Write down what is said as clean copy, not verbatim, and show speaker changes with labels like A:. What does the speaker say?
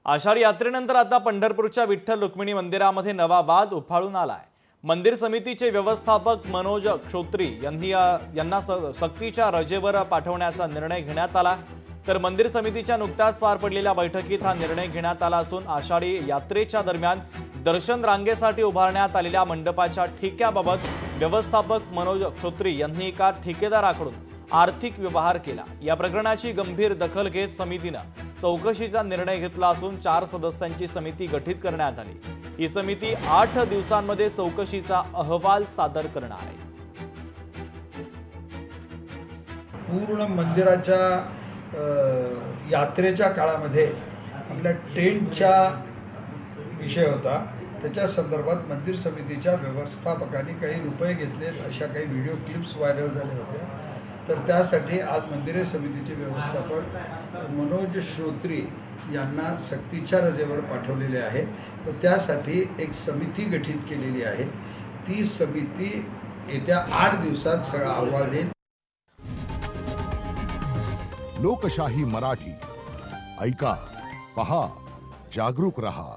A: आषाढी यात्रेनंतर आता पंढरपूरच्या विठ्ठल रुक्मिणी मंदिरामध्ये नवा वाद उफाळून आलाय। मंदिर समितीचे व्यवस्थापक मनोज क्षोत्री यांना सक्तीच्या रजेवर पाठवण्याचा निर्णय घेण्यात आला। तर मंदिर समितीच्या नुकत्याच पार पडलेल्या बैठकीत हा निर्णय घेण्यात आला असून आषाढी यात्रेच्या दरम्यान दर्शन रांगेसाठी उभारण्यात आलेल्या मंडपाच्या ठेक्याबाबत व्यवस्थापक मनोज क्षोत्री यांनी एका ठेकेदाराकडून आर्थिक व्यवहार केला। या प्रकरणाची गंभीर दखल घेत समितीने चौकशीचा निर्णय घेतला असून 4 सदस्यांची समिती गठीत करण्यात आली। ही समिती 8 दिवसांमध्ये चौकशीचा अहवाल सादर करणार आहे।
B: पूर्ण मंदिराच्या यात्रेच्या काळामध्ये आपल्या टेंटचा विषय होता। त्याच्या संदर्भात मंदिर समितीच्या व्यवस्थापकांनी काही रुपये घेतले अशा काही व्हिडिओ क्लिप्स व्हायरल झाले होते। तर त्यासाठी आज मंदिर समितीचे व्यवस्थापक मनोज क्षोत्री यांना सक्तीच्या रजेवर पाठवलेले आहे। तर त्यासाठी एक समिती गठीत केलेली आहे। ती समिती येत्या 8 दिवसात सगळा अहवाल देईल।
C: लोकशाही मराठी ऐका, पहा, जागरूक रहा।